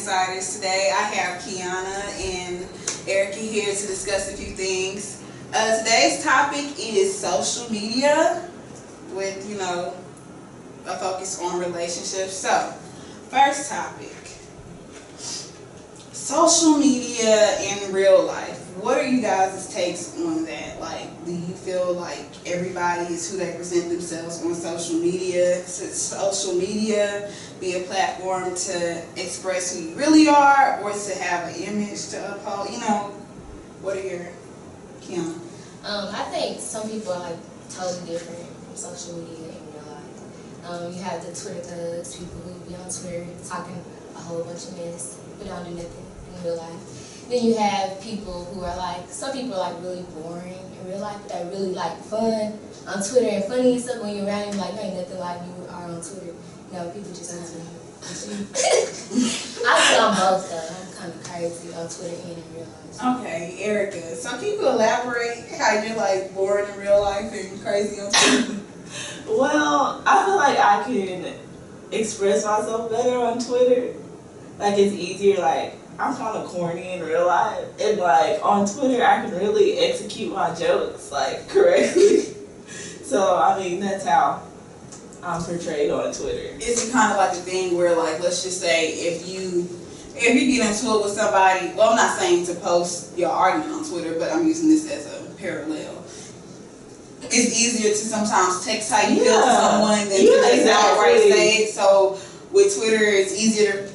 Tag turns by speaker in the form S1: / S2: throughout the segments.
S1: SEInsiders. Today I have Keuana and Erica here to discuss a few things. Today's topic is social media with, a focus on relationships. So, first topic. Social media in real life. What are you guys' takes on that? Like, do you feel like everybody is who they present themselves on social media? Should social media be a platform to express who you really are, or to have an image to uphold? What are your,
S2: I think some people are like totally different from social media in real life. You have the Twitter thugs, people who be on Twitter talking a whole bunch of mess, but don't do nothing in real life. Then you have people who are like, some people are like really boring in real life, but they're really like fun on Twitter and funny and stuff. When you're around, you're like, you ain't nothing like you are on Twitter. People just want to. I feel on both though. I'm kind of crazy on Twitter and in real life.
S1: Okay, Erica. So can you elaborate how you're like boring in real life and crazy on Twitter?
S3: Well, I feel like I can express myself better on Twitter. Like, it's easier. Like, I'm kind of corny in real life, and like on Twitter, I can really execute my jokes like correctly. So I mean, that's how I'm portrayed on Twitter.
S1: Is it kind of like a thing where, like, let's just say if you get into it with somebody, well, I'm not saying to post your argument on Twitter, but I'm using this as a parallel. It's easier to sometimes text how you feel to someone than to outright say it. So with Twitter, it's easier to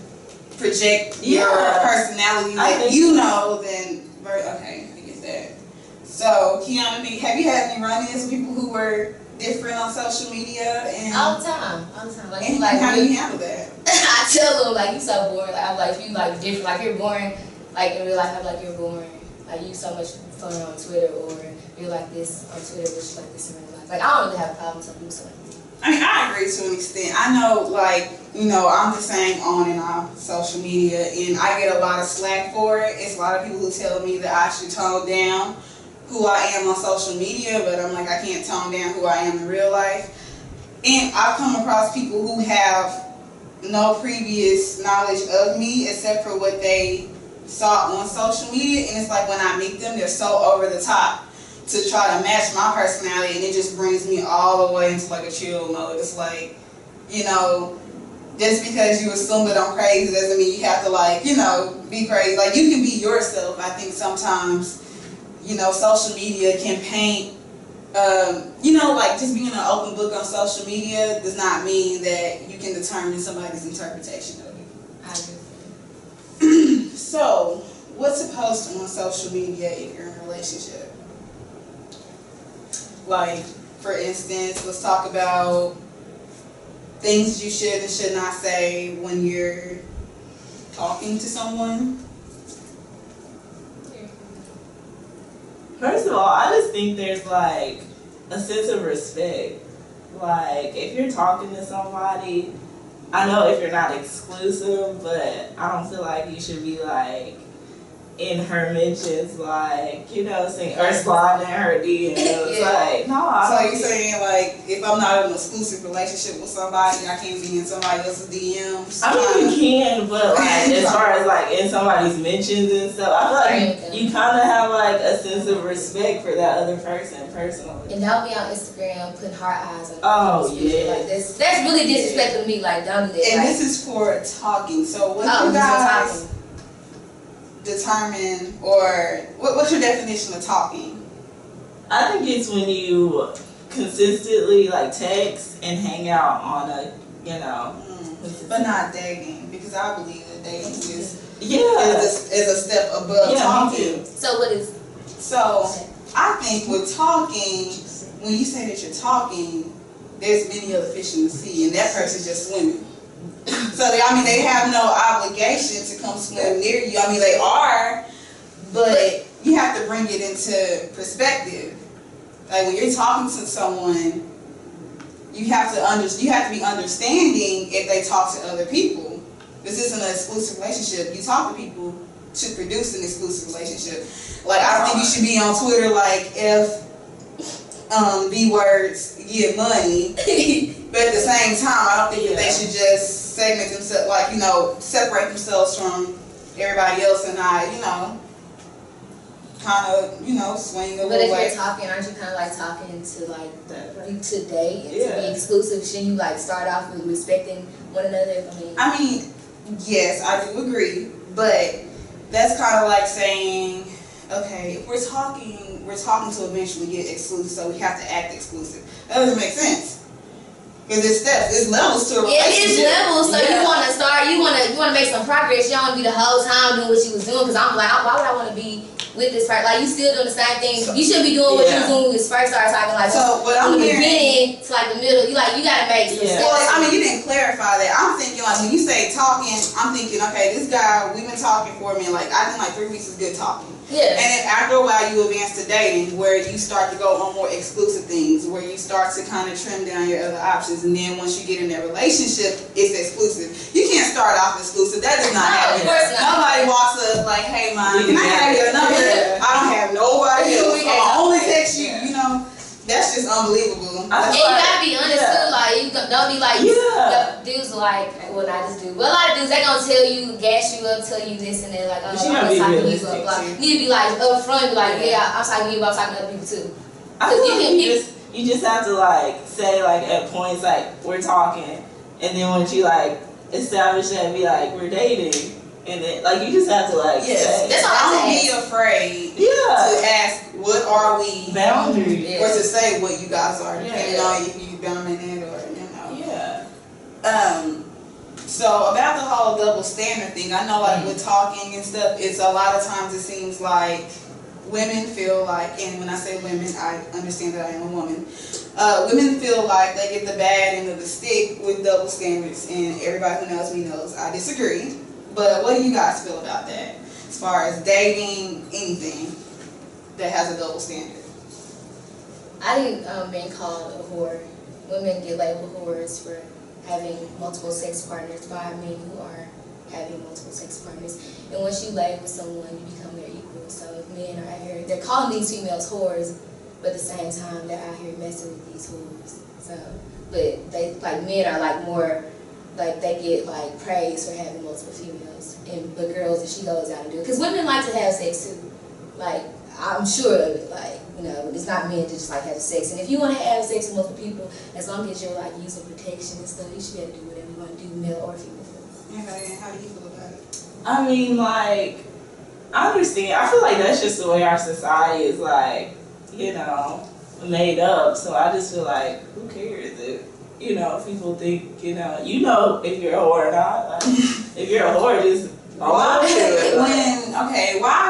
S1: project your personality that then okay, I get that. So Keuana, have you had any run-ins with people who were different on social media? And
S2: all the time. Like,
S1: and how do you handle that?
S2: I tell them, like, you so boring. Like, I'm like, you like different. Like, you're boring. Like, in real life, I'm like, you're boring. Like, you so much fun on Twitter, or you're like this on Twitter, but you're like this in real life. Like, I don't really have a problem with some people saying that.
S1: I mean, I agree to an extent. I know, like, I'm the same on and off social media, and I get a lot of slack for it. It's a lot of people who tell me that I should tone down who I am on social media, but I'm like, I can't tone down who I am in real life. And I've come across people who have no previous knowledge of me except for what they saw on social media, and it's like when I meet them, they're so over the top to try to match my personality, and it just brings me all the way into like a chill mode. It's like, just because you assume that I'm crazy doesn't mean you have to be crazy. Like, you can be yourself. I think sometimes, social media can paint, like just being an open book on social media does not mean that you can determine somebody's interpretation of you.
S2: I agree.
S1: So, what's a post on social media if you're in a relationship? Like, for instance, let's talk about things you should and should not say when you're talking to someone.
S3: First of all, I just think there's like a sense of respect. Like, if you're talking to somebody, I know if you're not exclusive, but I don't feel like you should be like in her mentions, like, saying, or sliding in her DMs. Like, no.
S1: So you're saying, like, if I'm not in an exclusive relationship with somebody, I can't be in somebody else's DMs?
S3: I mean, you can, but like, as far as like in somebody's mentions and stuff, I feel like you kind of have like a sense of respect for that other person personally.
S2: And don't be on Instagram putting heart eyes on
S3: yeah.
S2: Like, that's really disrespectful to me. Like, don't do that.
S1: And
S2: like,
S1: this is for talking. So what you guys determine, or what's your definition of talking?
S3: I think it's when you consistently like text and hang out on a,
S1: but not dating, because I believe that dating is a step above talking.
S2: So what is?
S1: So I think with talking, when you say that you're talking, there's many other fish in the sea, and that person's just swimming. So they have no obligation to come swim near you. They are, but you have to bring it into perspective. Like, when you're talking to someone, you have to be understanding if they talk to other people. This isn't an exclusive relationship. You talk to people to produce an exclusive relationship. Like, I don't think you should be on Twitter like if B words give money, but at the same time, I don't think that they should just segment themselves, like, separate themselves from everybody else and not, kind of, swing a
S2: But
S1: little
S2: if
S1: way.
S2: you're talking, aren't you kind of like talking to like to date and
S3: Yeah.
S2: to be exclusive? Shouldn't you like start off with respecting one another?
S1: I mean, yes, I do agree, but that's kind of like saying, okay, if we're talking to eventually get exclusive, so we have to act exclusive. That doesn't make sense. Because it's steps, it's levels to a relationship.
S2: It is levels, so you want to start, you want to make some progress. You don't want to be the whole time doing what you was doing. Because I'm like, why would I want to be with this person? Like, you still doing the same thing. You should be doing what you was doing when you first started talking. Like,
S1: so what I'm
S2: from the
S1: hearing,
S2: beginning to like the middle, you gotta make some steps.
S1: Well, I mean, you didn't clarify that. I'm thinking like when you say talking, I'm thinking, okay, this guy, we've been talking for a minute. Like, I think like 3 weeks is good talking.
S2: Yeah.
S1: And then after a while, you advance to dating, where you start to go on more exclusive things, where you start to kind of trim down your other options, and then once you get in that relationship, it's exclusive. You can't start off exclusive. That does not happen.
S2: Of course not.
S1: Nobody walks up like, "Hey, man, can I have your number? I don't have nobody else. I only text you." That's just unbelievable.
S2: And you gotta be honest too. Like, you don't be like, dudes like, well, not just dudes. Well, a lot of dudes, they gonna tell you, gas you up, tell you this and that. Like, oh, I'm talking to you up. Blah. You need to be like upfront, be like, yeah, I'm talking to you, but I'm talking to other people too.
S3: I feel like you just have to like say like at points like we're talking, and then once you like establish that, be like we're dating. And then, like, you just have to, like, say.
S2: That's all.
S1: Don't be afraid to ask, what are we?
S3: Boundaries.
S1: Or to say what you guys are, depending on if you dominant or, So, about the whole double standard thing, I know, like, with talking and stuff, it's a lot of times it seems like women feel like, and when I say women, I understand that I am a woman. Women feel like they get the bad end of the stick with double standards, and everybody who knows me knows I disagree. But what do you guys feel about that? As far as dating, anything that has a double standard?
S2: I think being called a whore, women get labeled whores for having multiple sex partners by men who are having multiple sex partners. And once you label someone, you become their equal. So if men are out here, they're calling these females whores, but at the same time, they're out here messing with these whores. So, but they, like, men are like more, like, they get like praise for having multiple females, but girls, if she goes out and do it, because women like to have sex too. Like, I'm sure of it. Like, it's not men to just like have sex. And if you want to have sex with multiple people, as long as you're like using protection and stuff, you should be able to do whatever you want to do, male or female.
S1: Okay, and how do you feel about it?
S3: I mean, like, I understand. I feel like that's just the way our society is, like, made up. So I just feel like, who cares if people think, if you're a whore or not. Like, if you're a whore, just
S1: why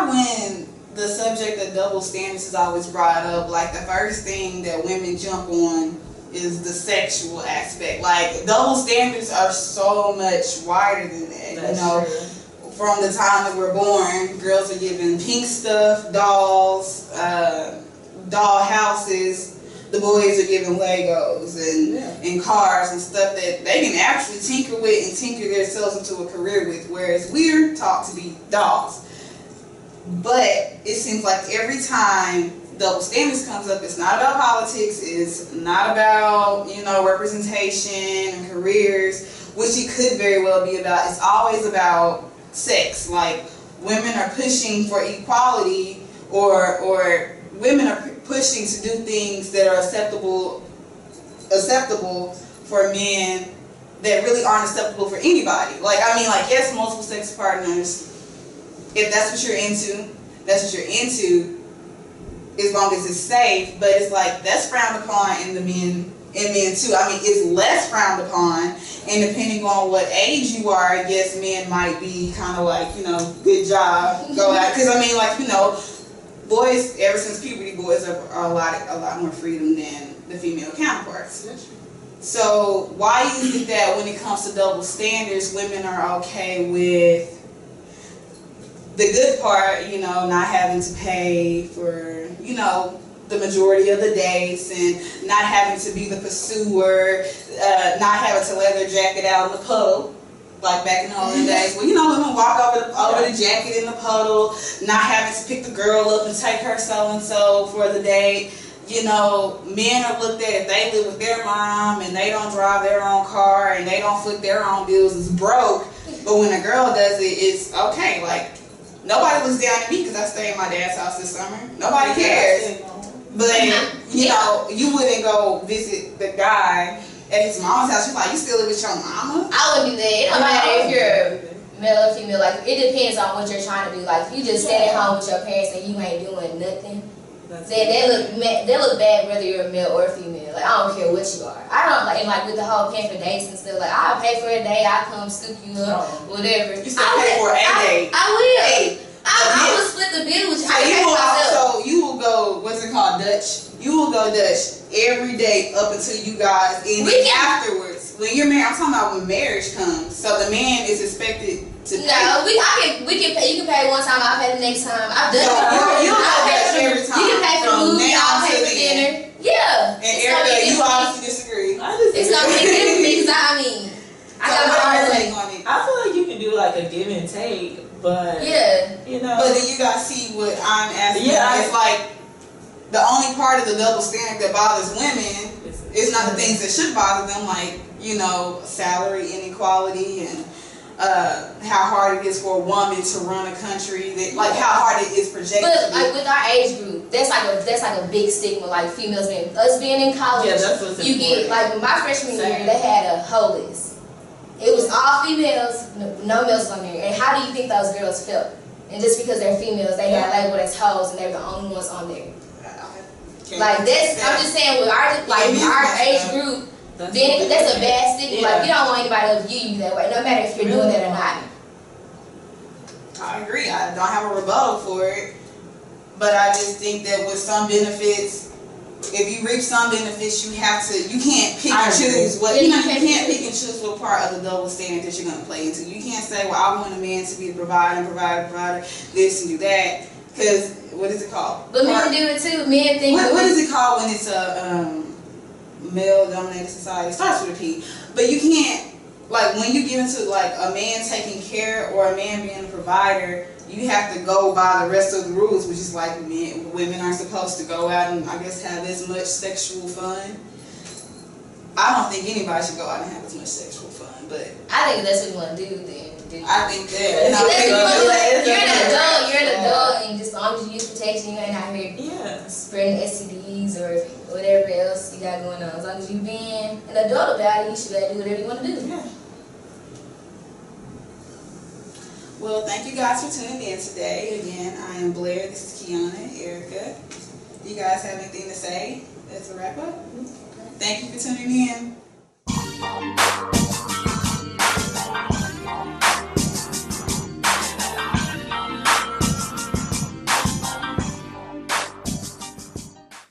S1: when the subject of double standards is always brought up, like the first thing that women jump on is the sexual aspect. Like, double standards are so much wider than that.
S3: That's true.
S1: From the time that we're born, girls are given pink stuff, dolls, doll houses. The boys are given Legos and cars and stuff that they can actually tinker with and tinker themselves into a career with, whereas we're taught to be dolls. But it seems like every time double standards comes up, it's not about politics, it's not about, representation and careers, which it could very well be about. It's always about sex. Like, women are pushing for equality, or women are pushing to do things that are acceptable for men that really aren't acceptable for anybody. Like, yes, multiple sex partners, if that's what you're into, as long as it's safe, but it's like, that's frowned upon in men too. It's less frowned upon, and depending on what age you are, I guess men might be kind of like, good job, go out. Because boys, ever since puberty, boys are a lot more freedom than the female counterparts. So why is it that when it comes to double standards, women are okay with the good part, not having to pay for, the majority of the dates, and not having to be the pursuer, not having to leather jacket out in the puddle, like back in the olden days, where, women walk over the jacket in the puddle, not having to pick the girl up and take her so-and-so for the date. you know, men are looked at if they live with their mom and they don't drive their own car and they don't foot their own bills as broke. But when a girl does it, it's okay. Like, nobody looks down at me because I stay in my dad's house this summer. Nobody cares. But, you know, you wouldn't go visit the guy at his mom's house. You're like, you still live with your mama?
S2: I wouldn't do that. It don't matter if you're male or female. Like, it depends on what you're trying to do. Like, if you just stay at home with your parents and you ain't doing nothing, then they look bad whether you're a male or a female. Like, I don't care what you are. I don't, like, and like with the whole paying for dates and stuff, like, I'll pay for a day, I'll come scoop you up, whatever.
S1: You still pay for a date?
S2: I will. I will split the bill with you.
S1: So you will go, what's it called, Dutch? You will go Dutch every day up until you guys, and then afterwards, when you're married, I'm talking about when marriage comes. So the man is expected to pay.
S2: No, we can pay. You can pay one time, I'll pay the next time. I've done it.
S1: You'll go Dutch every time.
S2: You can pay for food, I'll pay for dinner. Yeah.
S1: And Erica, you obviously disagree.
S2: It's gonna be different for me because I got my own
S1: take on it.
S3: I feel like you can do like a give and take, but you know.
S1: But then you gotta see what I'm asking. Yeah, it's like the only part of the double standard that bothers women is not the things that should bother them, like, you know, salary inequality and how hard it is for a woman to run a country, that, like how hard it is projected.
S2: But like with our age group, that's like a big stigma. Like females being in college,
S3: that's what's
S2: you get like my freshman year they had a whole list. It was all females, no males on there. And how do you think those girls felt? And just because they're females, they got labeled as hoes, and they're the only ones on there. Like this, I'm just saying with our age group, then that's a bad stigma. Like you don't want anybody to view you that way, no matter if you're doing that or not.
S1: I agree. I don't have a rebuttal for it, but I just think that with some benefits, if you reap some benefits, you can't pick and choose what, you can't pick and choose what part of the double standard that you're going to play into. You can't say, well, I want a man to be the provider, this and do that, because, what is it called?
S2: But men do it too. Men think.
S1: What is it called when it's a male-dominated society? It starts with a P. But you can't, like, when you get into, like, a man taking care or a man being a provider, you have to go by the rest of the rules, which is like women aren't supposed to go out and, I guess, have as much sexual fun. I don't think anybody should go out and have as much sexual fun, but
S2: I think if that's what you want to do, then do.
S1: I think that
S2: you're an adult, and just as long as you use protection, you ain't out here spreading STDs or whatever else you got going on. As long as you being an adult about it, you should be able to do whatever you want to do.
S1: Yeah. Well, thank you guys for tuning in today. Again, I am Blair. This is Keuana, Erica. Do you guys have anything to say as a wrap up? Thank you for tuning in.